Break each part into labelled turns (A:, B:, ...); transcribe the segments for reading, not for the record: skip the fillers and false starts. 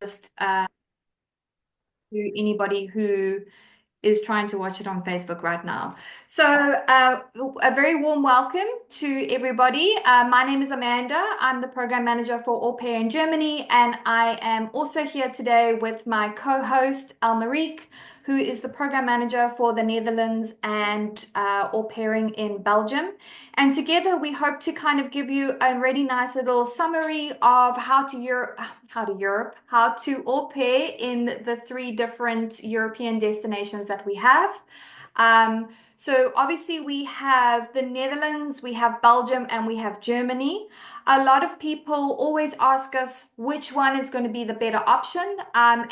A: just to anybody who is trying to watch it on Facebook right now. So, a very warm welcome to everybody. My name is Amanda. I'm the program manager for Au Pair in Germany, and I am also here today with my co-host Elmarique, who is the program manager for the Netherlands and Au Pairing in Belgium. And together we hope to kind of give you a really nice little summary of how to au pair in the three different European destinations that we have. So obviously we have the Netherlands, we have Belgium, and we have Germany. A lot of people always ask us which one is going to be the better option. And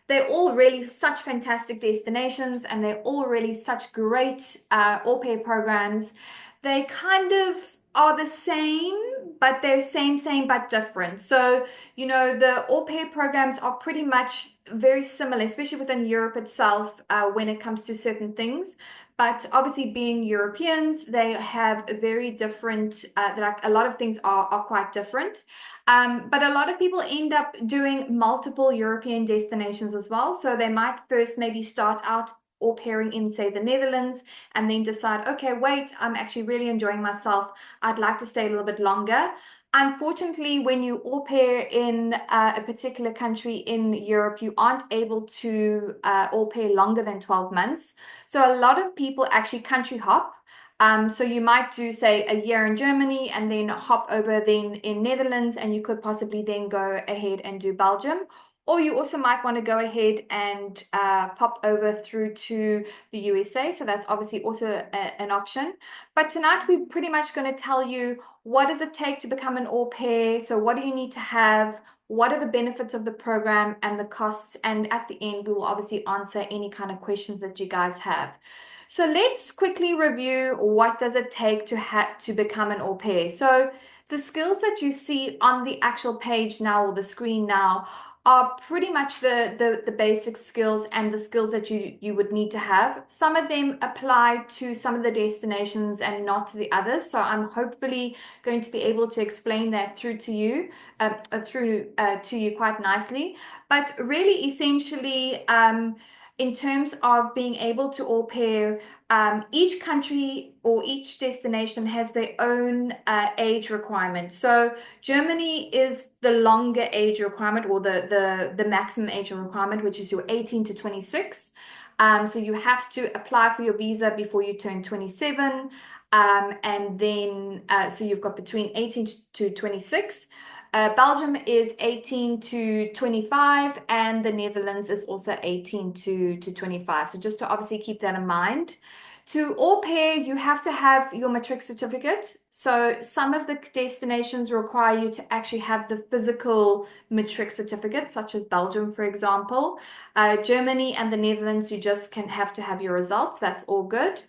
A: they're all really such fantastic destinations, and they're all really such great au pair programs. They kind of are the same, but they're same, but different. So, the au pair programs are pretty much very similar, especially within Europe itself, when it comes to certain things. But obviously, being Europeans, they have a very different, like a lot of things are quite different. But a lot of people end up doing multiple European destinations as well. So they might first maybe start out au pairing in, say, the Netherlands, and then decide, okay, wait, I'm actually really enjoying myself. I'd like to stay a little bit longer. Unfortunately, when you au pair in a particular country in Europe, you aren't able to au pair longer than 12 months. So a lot of people actually country hop. So you might do, say, a year in Germany and then hop over then in Netherlands, and you could possibly then go ahead and do Belgium. Or you also might want to go ahead and pop over through to the USA. So that's obviously also an option. But tonight we're pretty much going to tell you, what does it take to become an au pair? So what do you need to have? What are the benefits of the program and the costs? And at the end, we will obviously answer any kind of questions that you guys have. So let's quickly review, what does it take to become an au pair. So the skills that you see on the actual page now, or the screen now, are pretty much the basic skills and the skills that you would need to have. Some of them apply to some of the destinations and not to the others. So I'm hopefully going to be able to explain that to you quite nicely. But really, essentially, in terms of being able to au pair, each country or each destination has their own age requirement. So Germany is the longer age requirement, or the maximum age requirement, which is your 18 to 26. So you have to apply for your visa before you turn 27. And then, so you've got between 18 to 26. Belgium is 18 to 25, and the Netherlands is also 18 to 25. So just to obviously keep that in mind. To au pair, you have to have your matric certificate. So some of the destinations require you to actually have the physical matric certificate, such as Belgium, for example. Germany and the Netherlands, you just have to have your results. That's all good.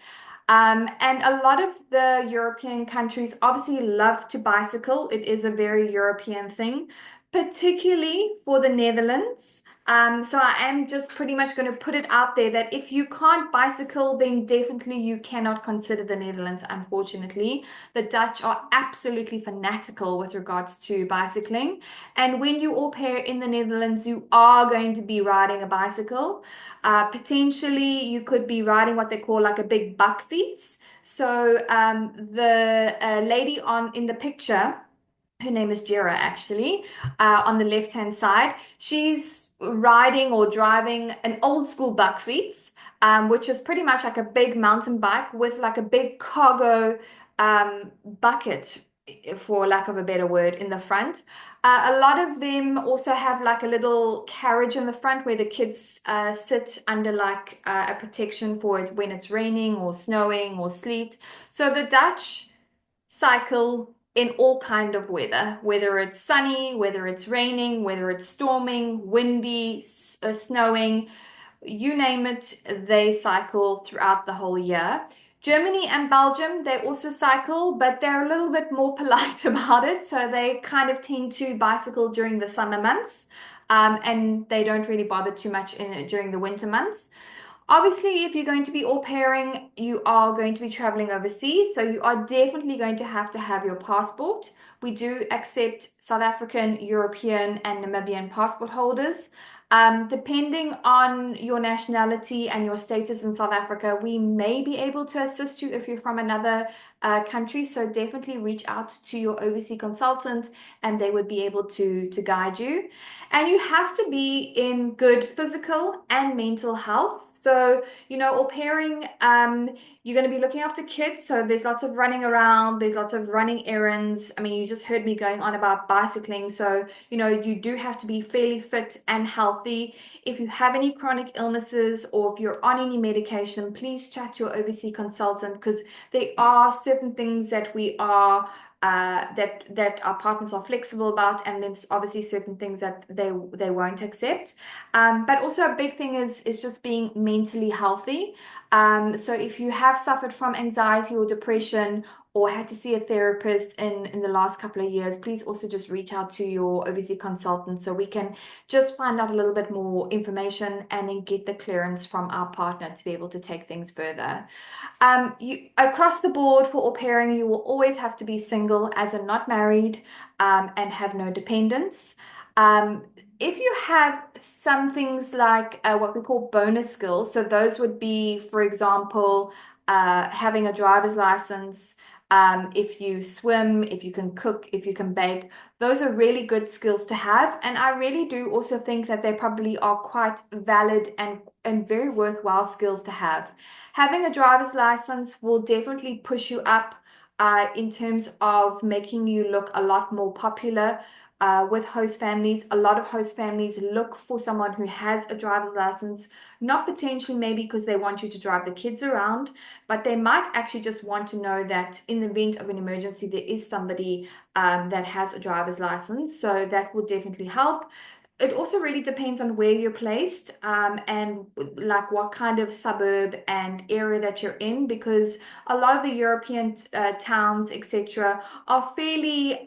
A: And a lot of the European countries obviously love to bicycle. It is a very European thing, particularly for the Netherlands. So I am just pretty much going to put it out there that if you can't bicycle, then definitely you cannot consider the Netherlands, unfortunately. The Dutch are absolutely fanatical with regards to bicycling. And when you au pair in the Netherlands, you are going to be riding a bicycle. Potentially, you could be riding what they call like a big bakfiets. So the lady in the picture, her name is Jira actually, on the left-hand side, she's riding or driving an old school bakfiets, which is pretty much like a big mountain bike with like a big cargo bucket, for lack of a better word, in the front. A lot of them also have like a little carriage in the front where the kids sit under like a protection for it when it's raining or snowing or sleet. So the Dutch cycle in all kind of weather, whether it's sunny, whether it's raining, whether it's storming, windy, snowing, you name it, they cycle throughout the whole year. Germany and Belgium, they also cycle, but they're a little bit more polite about it. So they kind of tend to bicycle during the summer months, and they don't really bother too much during the winter months. Obviously, if you're going to be au pairing, you are going to be traveling overseas. So you are definitely going to have your passport, We do accept South African, European, and Namibian passport holders. Depending on your nationality and your status in South Africa, we may be able to assist you if you're from another country. So definitely reach out to your overseas consultant, and they would be able to guide you. And you have to be in good physical and mental health. So, au pairing, you're going to be looking after kids. So there's lots of running around, there's lots of running errands. I mean, you just heard me going on about bicycling. So, you do have to be fairly fit and healthy. If you have any chronic illnesses or if you're on any medication, please chat to your overseas consultant, because there are certain things that we are that our partners are flexible about, and there's obviously certain things that they won't accept. But also a big thing is just being mentally healthy. So if you have suffered from anxiety or depression, or had to see a therapist in the last couple of years, please also just reach out to your overseas consultant so we can just find out a little bit more information and then get the clearance from our partner to be able to take things further. You across the board for au pairing, you will always have to be single, as in not married, and have no dependents. Um, if you have some things like what we call bonus skills, so those would be, for example, having a driver's license, if you swim, if you can cook, if you can bake, those are really good skills to have. And I really do also think that they probably are quite valid and very worthwhile skills to have. Having a driver's license will definitely push you up in terms of making you look a lot more popular with host families. A lot of host families look for someone who has a driver's license, not potentially maybe because they want you to drive the kids around, but they might actually just want to know that in the event of an emergency, there is somebody that has a driver's license. So that will definitely help. It also really depends on where you're placed, and like what kind of suburb and area that you're in, because a lot of the European towns, etc., are fairly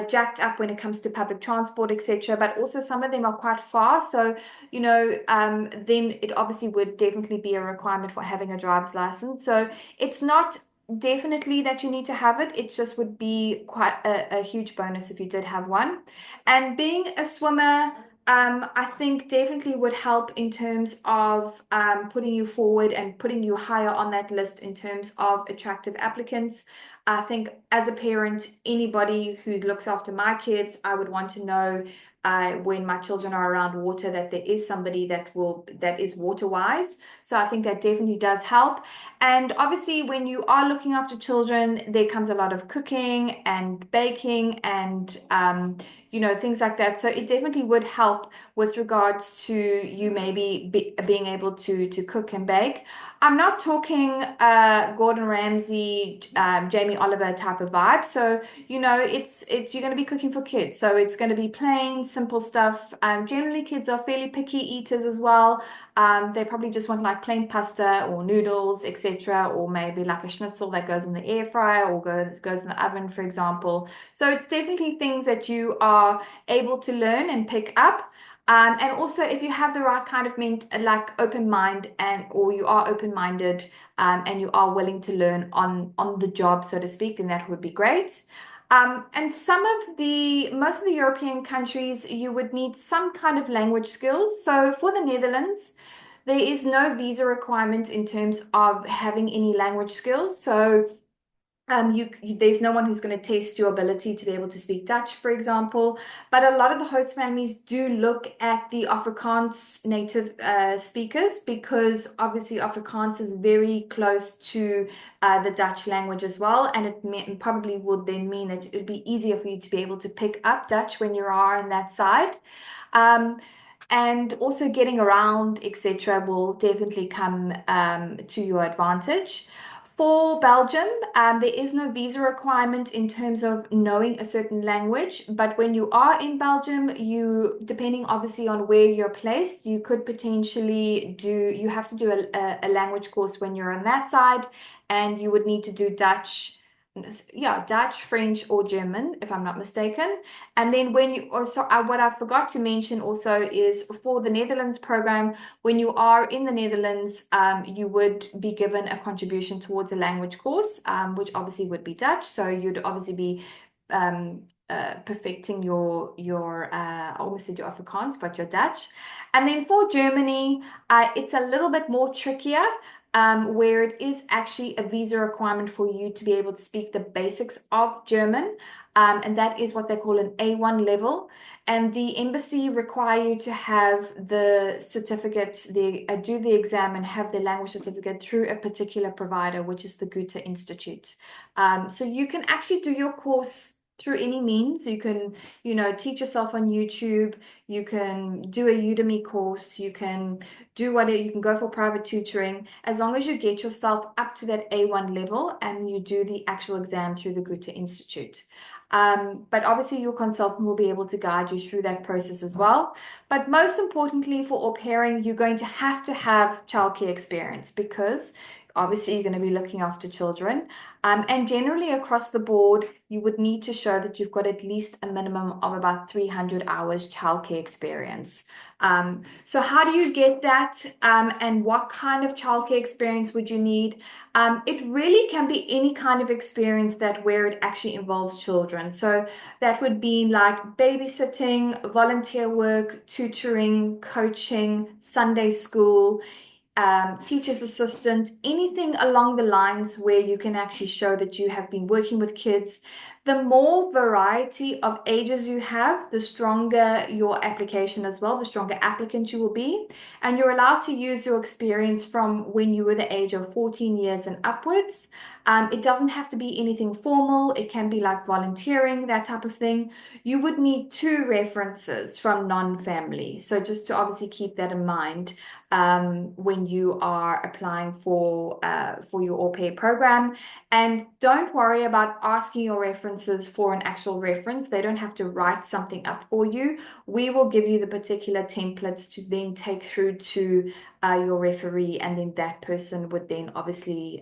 A: jacked up when it comes to public transport, etc. But also some of them are quite far. So, then it obviously would definitely be a requirement for having a driver's license. So it's not definitely that you need to have it. It just would be quite a huge bonus if you did have one. And being a swimmer, I think definitely would help in terms of putting you forward and putting you higher on that list in terms of attractive applicants. I think as a parent, anybody who looks after my kids, I would want to know when my children are around water that there is somebody that is water wise. So I think that definitely does help. And obviously, when you are looking after children, there comes a lot of cooking and baking and things like that. So it definitely would help with regards to you maybe being able to cook and bake. I'm not talking Gordon Ramsay, Jamie Oliver type of vibe. So it's you're going to be cooking for kids, so it's going to be plain, simple stuff. Generally, kids are fairly picky eaters as well. They probably just want like plain pasta or noodles, etc., or maybe like a schnitzel that goes in the air fryer or goes in the oven, for example. So it's definitely things that you are able to learn and pick up. And also, if you have the right kind of like open mind, and or you are open-minded, and you are willing to learn on the job, so to speak, then that would be great. And most of the European countries, you would need some kind of language skills. So for the Netherlands, there is no visa requirement in terms of having any language skills. So there's no one who's going to test your ability to be able to speak Dutch, for example. But a lot of the host families do look at the Afrikaans native speakers, because obviously Afrikaans is very close to the Dutch language as well, and probably would then mean that it would be easier for you to be able to pick up Dutch when you are on that side. Um, and also getting around, etc., will definitely come to your advantage. For Belgium, there is no visa requirement in terms of knowing a certain language, but when you are in Belgium, depending obviously on where you're placed, you could potentially you have to do a language course when you're on that side, and you would need to do Dutch, yeah, Dutch, French, or German, if I'm not mistaken. And then when you also, what I forgot to mention also is for the Netherlands program, when you are in the Netherlands, you would be given a contribution towards a language course, which obviously would be Dutch. So you'd obviously be perfecting your I almost said your Afrikaans, but your Dutch. And then for Germany, it's a little bit more trickier, where it is actually a visa requirement for you to be able to speak the basics of German. And that is what they call an A1 level. And the embassy require you to have the certificate, do the exam and have the language certificate through a particular provider, which is the Goethe Institute. So you can actually do your course through any means. You can, teach yourself on YouTube. You can do a Udemy course. You can do whatever. You can go for private tutoring, as long as you get yourself up to that A1 level and you do the actual exam through the Goethe Institute. But obviously your consultant will be able to guide you through that process as well. But most importantly, for au pairing, you're going to have childcare experience, because obviously you're going to be looking after children. And generally across the board, you would need to show that you've got at least a minimum of about 300 hours childcare experience. So how do you get that? And what kind of childcare experience would you need? It really can be any kind of experience where it actually involves children. So that would be like babysitting, volunteer work, tutoring, coaching, Sunday school, teacher's assistant, anything along the lines where you can actually show that you have been working with kids. The more variety of ages you have, the stronger your application as well, the stronger applicant you will be. And you're allowed to use your experience from when you were the age of 14 years and upwards. It doesn't have to be anything formal. It can be like volunteering, that type of thing. You would need 2 references from non-family. So just to obviously keep that in mind when you are applying for your au pair program. And don't worry about asking your references for an actual reference. They don't have to write something up for you. We will give you the particular templates to then take through to your referee, and then that person would then obviously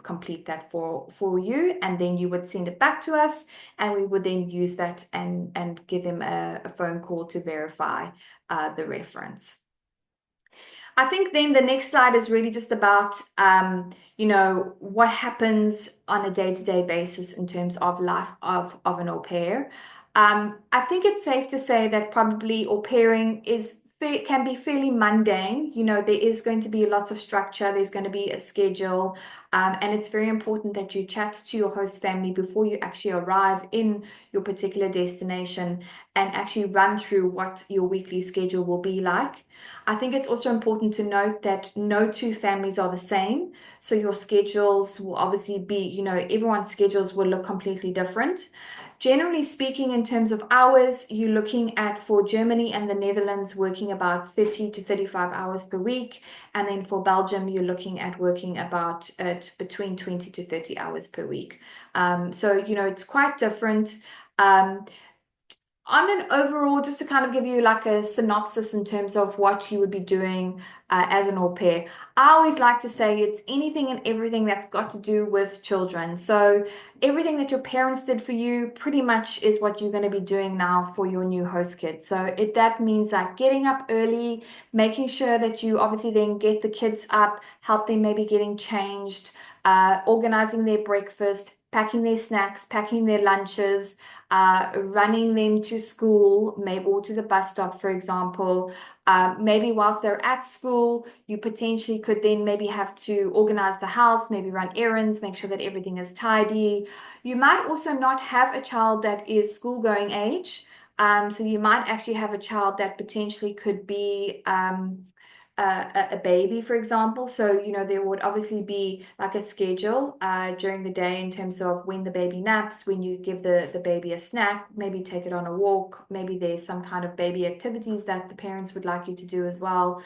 A: complete that for you, and then you would send it back to us, and we would then use that and give them a phone call to verify the reference. I think then the next slide is really just about, what happens on a day-to-day basis in terms of life of an au pair. I think it's safe to say that probably au pairing can be fairly mundane. There is going to be lots of structure. There's going to be a schedule. And it's very important that you chat to your host family before you actually arrive in your particular destination and actually run through what your weekly schedule will be like. I think it's also important to note that no 2 families are the same. So your schedules will obviously be, everyone's schedules will look completely different. Generally speaking, in terms of hours, you're looking at, for Germany and the Netherlands, working about 30 to 35 hours per week. And then for Belgium, you're looking at working about between 20 to 30 hours per week. So, it's quite different. On an overall, just to kind of give you like a synopsis in terms of what you would be doing as an au pair, I always like to say it's anything and everything that's got to do with children. So everything that your parents did for you pretty much is what you're going to be doing now for your new host kid. So that means like getting up early, making sure that you obviously then get the kids up, help them maybe getting changed, organizing their breakfast, packing their snacks, packing their lunches, running them to school, maybe, or to the bus stop, for example. Maybe whilst they're at school, you potentially could then maybe have to organize the house, maybe run errands, make sure that everything is tidy. You might also not have a child that is school-going age. So you might actually have a child that potentially could be a baby, for example. So, there would obviously be like a schedule during the day in terms of when the baby naps, when you give the baby a snack, maybe take it on a walk, maybe there's some kind of baby activities that the parents would like you to do as well.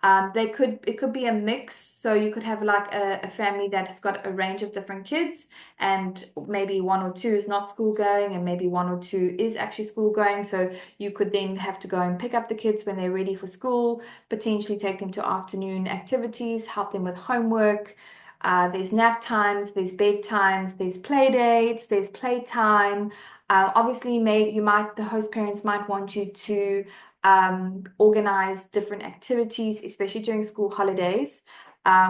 A: It could be a mix. So you could have like a family that has got a range of different kids, and maybe 1 or 2 is not school going, and maybe 1 or 2 is actually school going. So you could then have to go and pick up the kids when they're ready for school, potentially take them to afternoon activities, help them with homework. There's nap times, there's bedtimes, there's play dates, there's playtime. Obviously, the host parents might want you to organize different activities, especially during school holidays,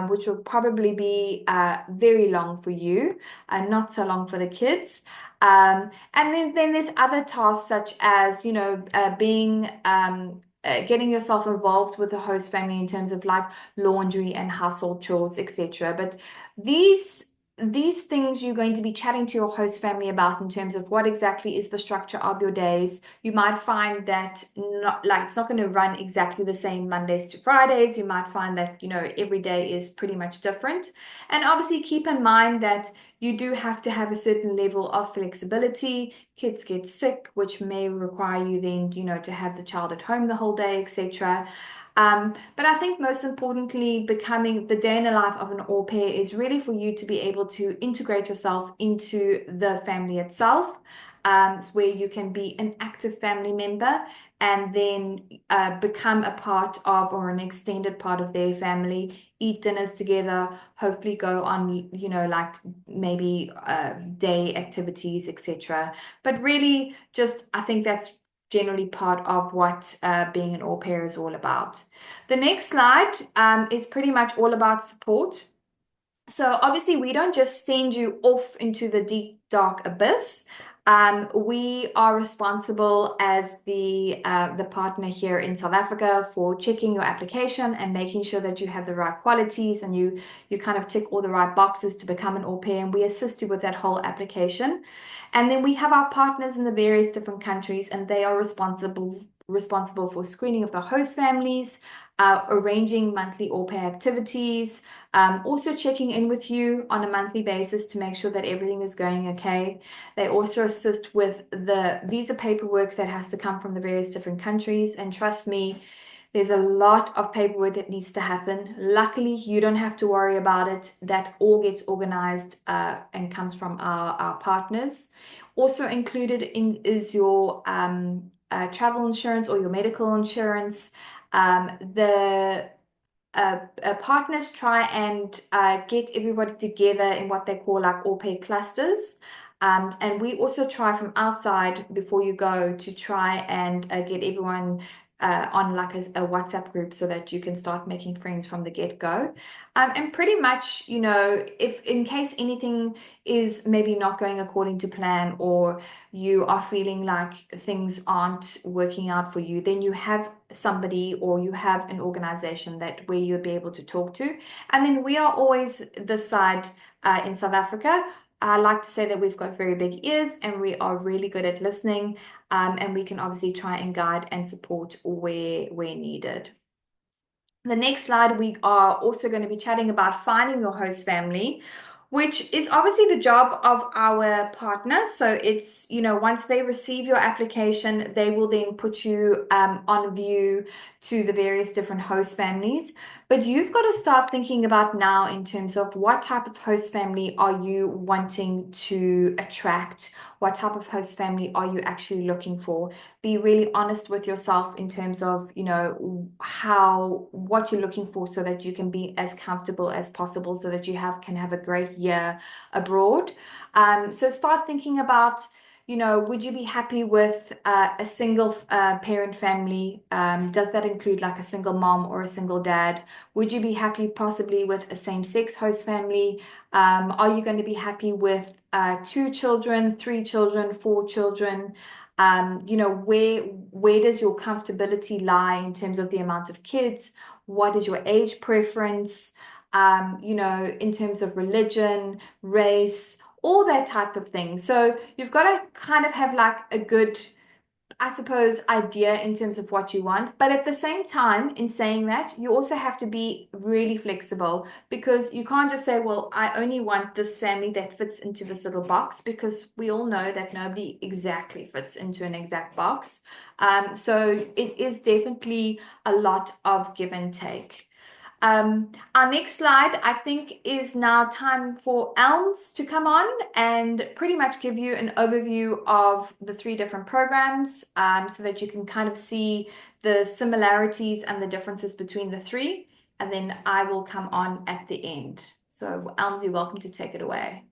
A: which will probably be very long for you and not so long for the kids. And then there's other tasks such as, being getting yourself involved with the host family in terms of like laundry and household chores, etc. But these these things you're going to be chatting to your host family about in terms of what exactly is the structure of your days. You might find that not like it's not going to run exactly the same Mondays to Fridays. You might find that, every day is pretty much different. And obviously keep in mind that you do have to have a certain level of flexibility. Kids get sick, which may require you then, to have the child at home the whole day, etc. But I think most importantly, becoming the day in the life of an au pair is really for you to be able to integrate yourself into the family itself, where you can be an active family member and then become a part of or an extended part of their family, eat dinners together, hopefully go on, like maybe day activities, etc. But really, just I think that's generally part of what being an au pair is all about. The next slide is pretty much all about support. So obviously, we don't just send you off into the deep, dark abyss. We are responsible as the partner here in South Africa for checking your application and making sure that you have the right qualities and you kind of tick all the right boxes to become an au pair, and we assist you with that whole application. And then we have our partners in the various different countries, and they are responsible for screening of the host families, arranging monthly au pair activities, also checking in with you on a monthly basis to make sure that everything is going okay. They also assist with the visa paperwork that has to come from the various different countries. And trust me, there's a lot of paperwork that needs to happen. Luckily, you don't have to worry about it. That all gets organized and comes from our partners. Also included in is your travel insurance or your medical insurance. The Partners try and get everybody together in what they call like au pair clusters. And we also try from our side before you go to try and get everyone on like a WhatsApp group so that you can start making friends from the get-go. And pretty much, if in case anything is maybe not going according to plan or you are feeling like things aren't working out for you, then you have somebody or you have an organization that where you'll be able to talk to. And then we are always this side in South Africa. I like to say that we've got very big ears and we are really good at listening, and we can obviously try and guide and support where needed. The next slide, we are also going to be chatting about finding your host family, which is obviously the job of our partner. So it's, once they receive your application, they will then put you on view to the various different host families. But you've got to start thinking about now in terms of what type of host family are you wanting to attract? What type of host family are you actually looking for? Be really honest with yourself in terms of, what you're looking for so that you can be as comfortable as possible so that you can have a great year abroad. So start thinking about, would you be happy with a single parent family? Does that include like a single mom or a single dad? Would you be happy possibly with a same-sex host family? Are you going to be happy with 2 children, 3 children, 4 children? Where does your comfortability lie in terms of the amount of kids? What is your age preference? In terms of religion, race, all that type of thing. So you've got to kind of have like a good, I suppose, idea in terms of what you want. But at the same time, in saying that, you also have to be really flexible because you can't just say, well, I only want this family that fits into this little box, because we all know that nobody exactly fits into an exact box. So it is definitely a lot of give and take. Our next slide, I think, is now time for Elms to come on and pretty much give you an overview of the 3 different programs, so that you can kind of see the similarities and the differences between the 3. And then I will come on at the end. So Elms, you're welcome to take it away.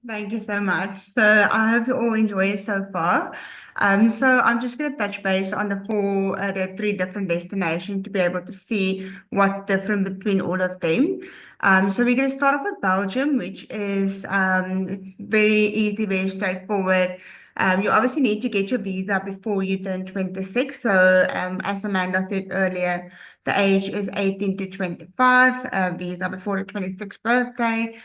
B: Thank you so much. So I hope you all enjoy it so far. So I'm just going to touch base on the 3 different destinations to be able to see what's different between all of them. So we're going to start off with Belgium, which is very easy, very straightforward. You obviously need to get your visa before you turn 26. So as Amanda said earlier, the age is 18 to 25, visa before the 26th birthday.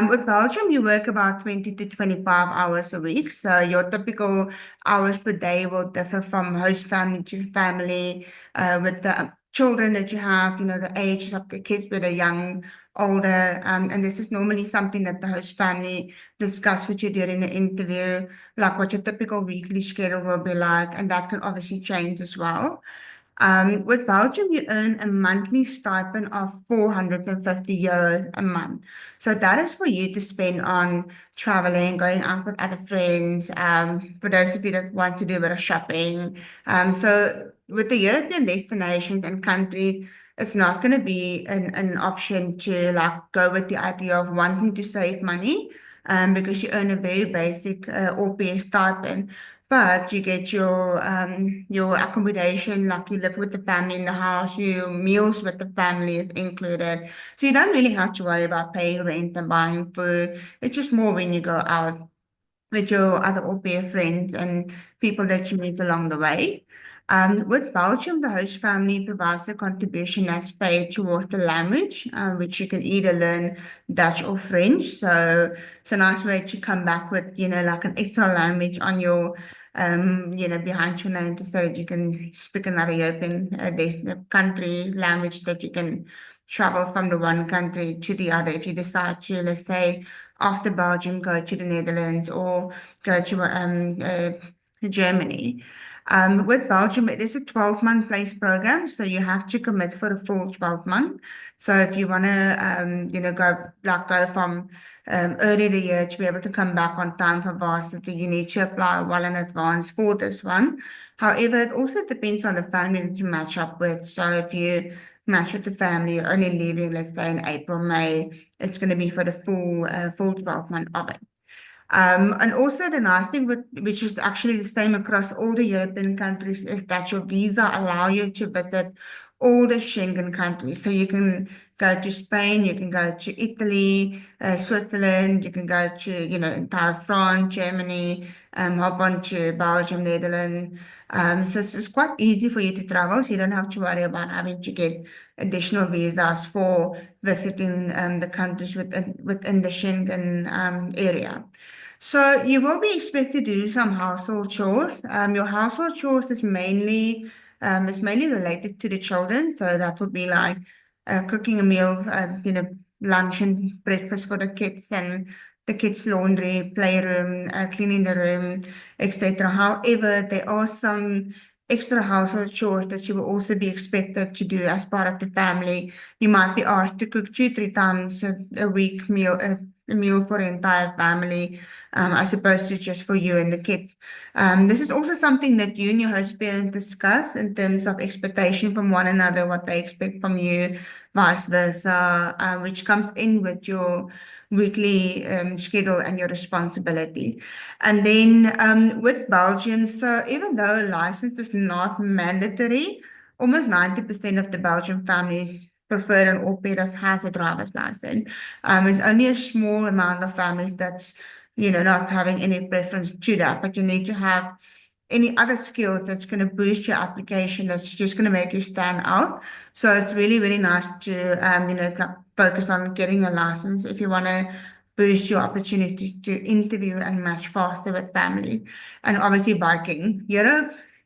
B: With Belgium, you work about 20 to 25 hours a week. So your typical hours per day will differ from host family to family, with the children that you have, the ages of the kids, whether young, older, and this is normally something that the host family discuss with you during the interview, like what your typical weekly schedule will be like, and that can obviously change as well. With Belgium, you earn a monthly stipend of 450 euros a month. So that is for you to spend on traveling, going out with other friends, for those of you that want to do a bit of shopping. So with the European destinations and countries, it's not going to be an option to like go with the idea of wanting to save money, because you earn a very basic au pair stipend. But you get your accommodation, like you live with the family in the house, your meals with the family is included. So you don't really have to worry about paying rent and buying food. It's just more when you go out with your other au pair friends and people that you meet along the way. With Belgium, the host family provides a contribution that's paid towards the language, which you can either learn Dutch or French. So it's a nice way to come back with, like an extra language on your, behind your name to say that you can speak another European country language that you can travel from the one country to the other if you decide to, let's say, after Belgium, go to the Netherlands or go to Germany. With Belgium, it is a 12-month place program, so you have to commit for a full 12 months. So if you want to, go from early the year to be able to come back on time for varsity, you need to apply well in advance for this one. However, it also depends on the family that you match up with. So if you match with the family, you're only leaving, let's say, in April, May, it's going to be for the full 12 month of it. And also the nice thing with which is actually the same across all the European countries is that your visa allow you to visit all the Schengen countries. So you can go to Spain, you can go to Italy, Switzerland, you can go to, entire France, Germany, hop on to Belgium, Netherlands. So it's quite easy for you to travel, so you don't have to worry about having to get additional visas for visiting the countries within the Schengen area. So you will be expected to do some household chores. Your household chores is mainly related to the children. So that would be like cooking a meal, lunch and breakfast for the kids and the kids' laundry, playroom, cleaning the room, etc. However, there are some extra household chores that you will also be expected to do as part of the family. You might be asked to cook 2, 3 times a week a meal for the entire family, as opposed to just for you and the kids. This is also something that you and your host parent discuss in terms of expectation from one another, what they expect from you, vice versa, which comes in with your weekly schedule and your responsibility. And then with Belgium, so even though a license is not mandatory, almost 90% of the Belgian families prefer an au pair that has a driver's license. It's only a small amount of families that's, not having any preference to that, but you need to have any other skill that's going to boost your application that's just going to make you stand out. So it's really, really nice to, focus on getting a license if you want to boost your opportunities to interview and match faster with family. And obviously biking,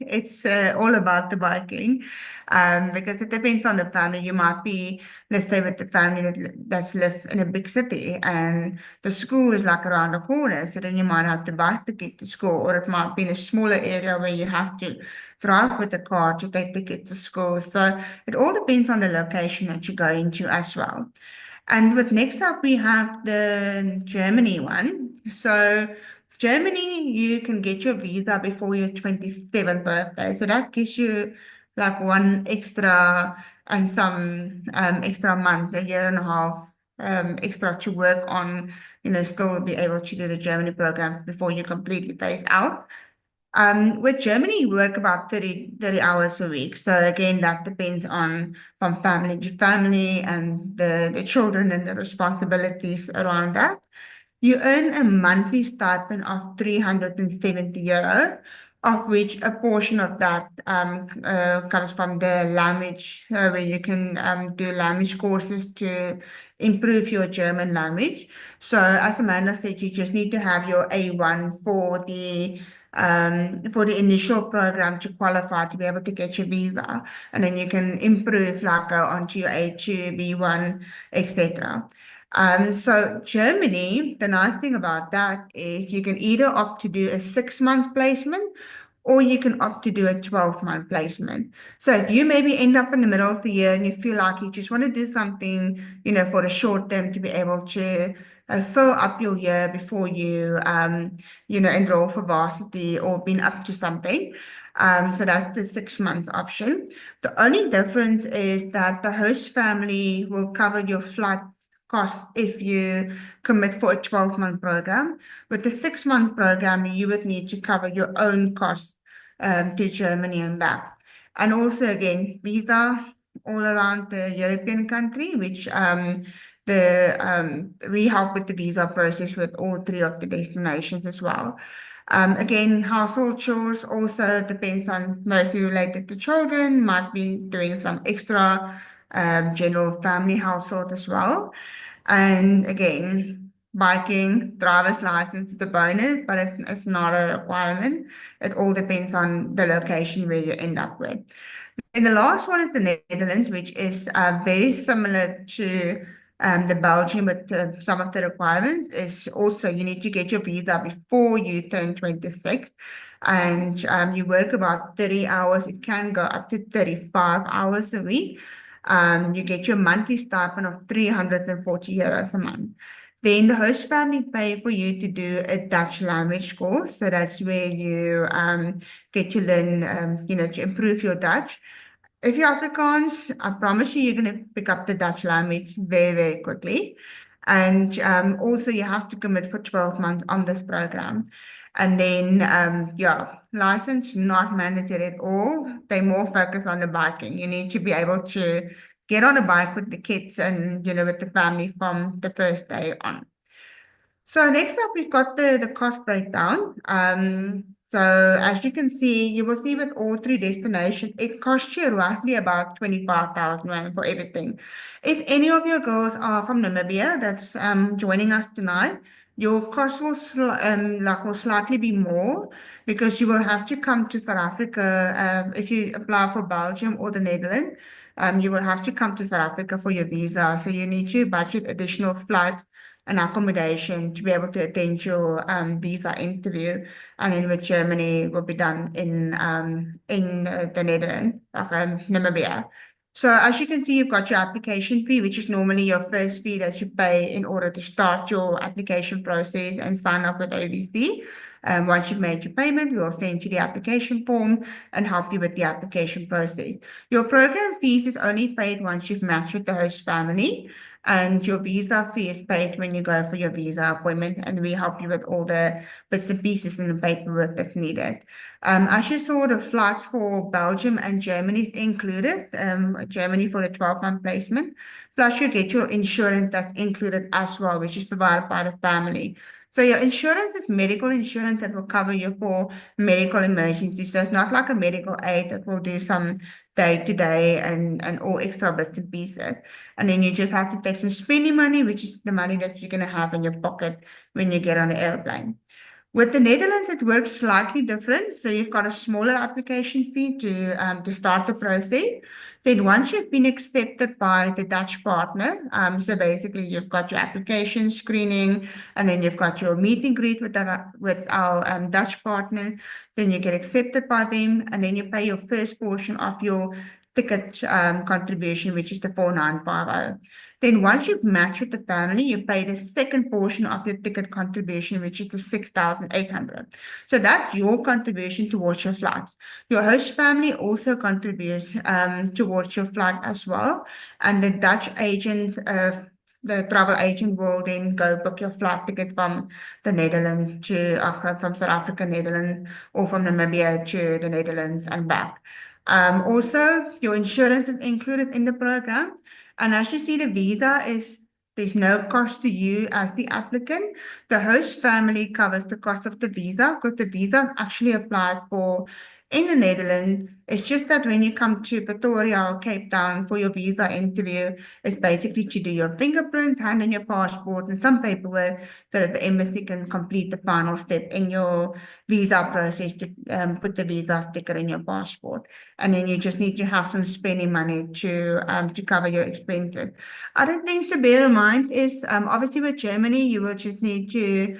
B: it's all about the biking, because it depends on the family. You might be, let's say, with the family that's live in a big city and the school is like around the corner. So then you might have to bike to get to school, or it might be in a smaller area where you have to drive with the car to take the kid to school. So it all depends on the location that you go into as well. And with next up, we have the Germany one. So Germany, you can get your visa before your 27th birthday. So that gives you like one extra and some extra month, a year and a half extra to work on, still be able to do the Germany program before you completely phase out. With Germany, you work about 30 hours a week. So again, that depends on from family to family and the children and the responsibilities around that. You earn a monthly stipend of 370 euro, of which a portion of that comes from the language, where you can do language courses to improve your German language. So, as Amanda said, you just need to have your A1 for the initial program to qualify to be able to get your visa, and then you can improve, like go on to your A2, B1, etc. So Germany, the nice thing about that is you can either opt to do a 6 month placement or you can opt to do a 12-month placement. So if you maybe end up in the middle of the year and you feel like you just want to do something, for the short term to be able to fill up your year before you enroll for varsity or been up to something. So that's the 6 month option. The only difference is that the host family will cover your flight cost if you commit for a 12-month program. With the 6 month program, you would need to cover your own costs to Germany and back. And also, again, visa all around the European country, which we help with the visa process with all three of the destinations as well. Again, household chores also depends on mostly related to children, might be doing some extra general family household as well. And again, biking, driver's license is a bonus, but it's not a requirement. It all depends on the location where you end up with. And the last one is the Netherlands, which is very similar to the Belgium, but some of the requirements is also you need to get your visa before you turn 26, and you work about 30 hours. It can go up to 35 hours a week. You get your monthly stipend of 340 euros a month. Then the host family pay for you to do a Dutch language course. So that's where you get to learn, to improve your Dutch. If you're Afrikaans, I promise you, you're going to pick up the Dutch language very, very quickly. And also, you have to commit for 12 months on this program. And then, yeah, license not mandatory at all. They more focus on the biking. You need to be able to get on a bike with the kids and, with the family from the first day on. So next up, we've got the cost breakdown. So as you can see, you will see with all three destinations, it costs you roughly about 25,000 rand for everything. If any of your girls are from Namibia that's joining us tonight, your cost will slightly be more because you will have to come to South Africa if you apply for Belgium or the Netherlands. You will have to come to South Africa for your visa, so you need to budget additional flights and accommodation to be able to attend your visa interview. And then with Germany, will be done in the Netherlands, Namibia. So as you can see, you've got your application fee, which is normally your first fee that you pay in order to start your application process and sign up with ABC. Once you've made your payment, we will send you the application form and help you with the application process. Your program fees is only paid once you've matched with the host family, and your visa fee is paid when you go for your visa appointment, and we help you with all the bits and pieces and the paperwork that's needed. As you saw, the flights for Belgium and Germany is included, Germany for the 12-month placement, plus you get your insurance that's included as well, which is provided by the family. So your insurance is medical insurance that will cover you for medical emergencies. So it's not like a medical aid that will do some day-to-day and all extra bits and pieces. And then you just have to take some spending money, which is the money that you're going to have in your pocket when you get on the airplane. With the Netherlands, it works slightly different. So you've got a smaller application fee to start the process. Then once you've been accepted by the Dutch partner, so basically you've got your application screening, and then you've got your meet and greet with our Dutch partner. Then you get accepted by them, and then you pay your first portion of your ticket contribution, which is the 4950. Then once you've matched with the family, you pay the second portion of your ticket contribution, which is the 6,800. So that's your contribution towards your flights. Your host family also contributes towards your flight as well. And the Dutch agent the travel agent will then go book your flight ticket from the Netherlands from South Africa, Netherlands, or from Namibia to the Netherlands and back. Also, your insurance is included in the program. And as you see, there's no cost to you as the applicant. The host family covers the cost of the visa because the visa actually applies for in the Netherlands. It's just that when you come to Pretoria or Cape Town for your visa interview, it's basically to do your fingerprints, hand in your passport, and some paperwork so that the embassy can complete the final step in your visa process to put the visa sticker in your passport. And then you just need to have some spending money to cover your expenses. Other things to bear in mind is obviously with Germany, you will just need to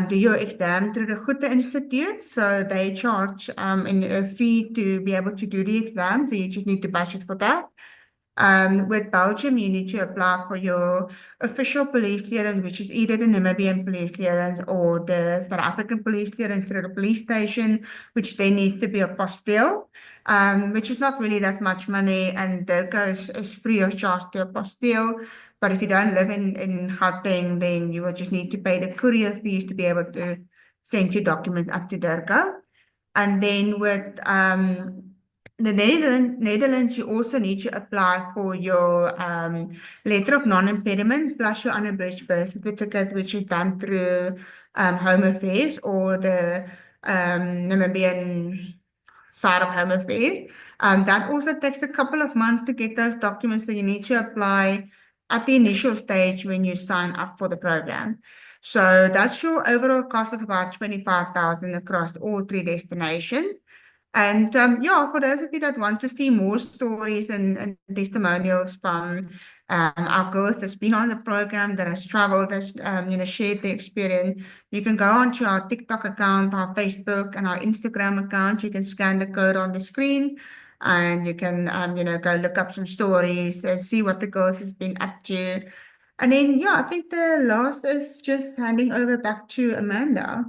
B: do your exam through the Goethe Institute. So they charge a fee to be able to do the exam. So you just need to budget for that. With Belgium, you need to apply for your official police clearance, which is either the Namibian police clearance or the South African police clearance through the police station, which then needs to be a apostille, which is not really that much money, and that is free of charge to apostille. But if you don't live in Gauteng, then you will just need to pay the courier fees to be able to send your documents up to Durga. And then with the Netherlands, you also need to apply for your letter of non-impediment plus your unabridged birth certificate, which is done through Home Affairs or the Namibian side of Home Affairs. That also takes a couple of months to get those documents, so you need to apply at the initial stage when you sign up for the program. So that's your overall cost of about 25,000 across all three destinations. And yeah, for those of you that want to see more stories and testimonials from our girls that's been on the program, that has traveled, that's shared the experience, you can go onto our TikTok account, our Facebook, and our Instagram account. You can scan the code on the screen, and you can go look up some stories and see what the girls has been up to. And then yeah, I think the last is just handing over back to Amanda.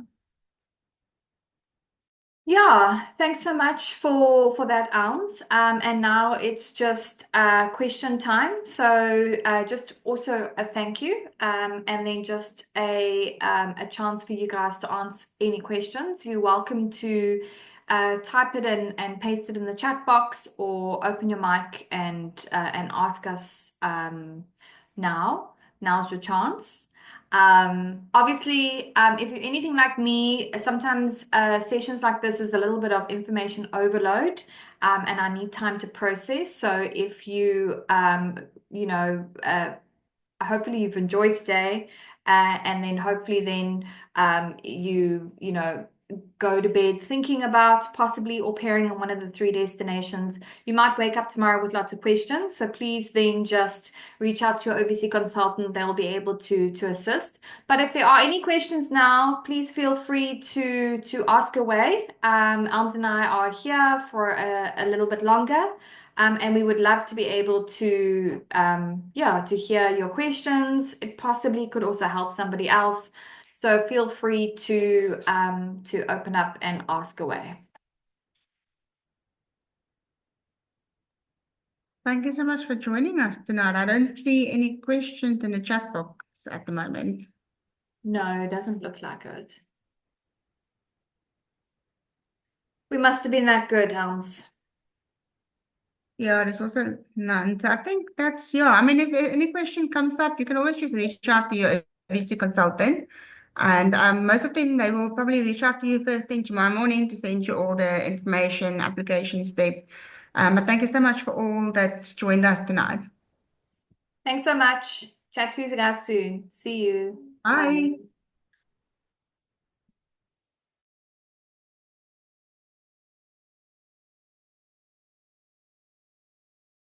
A: Yeah, thanks so much for that, Ounce. And now it's just question time. So just also a thank you, and then just a chance for you guys to answer any questions. You're welcome to type it in and paste it in the chat box, or open your mic and ask us now. Now's your chance. Obviously, if you're anything like me, sometimes sessions like this is a little bit of information overload, and I need time to process. So if hopefully you've enjoyed today, and then hopefully then you go to bed thinking about possibly au pairing in one of the three destinations. You might wake up tomorrow with lots of questions, so please then just reach out to your OVC consultant. They'll be able to assist. But if there are any questions now, please feel free to ask away. Elms and I are here for a little bit longer. And we would love to be able to hear your questions. It possibly could also help somebody else. So feel free to open up and ask away.
B: Thank you so much for joining us tonight. I don't see any questions in the chat box at the moment.
A: No, it doesn't look like it. We must have been that good, Helms.
B: Yeah, there's also none. So I think that's, yeah, I mean, if any question comes up, you can always just reach out to your VC consultant. And most of them, they will probably reach out to you first thing tomorrow morning to send you all the information, application step. But thank you so much for all that joined us tonight.
A: Thanks so much. Chat to you guys soon. See you. Bye.
B: Bye.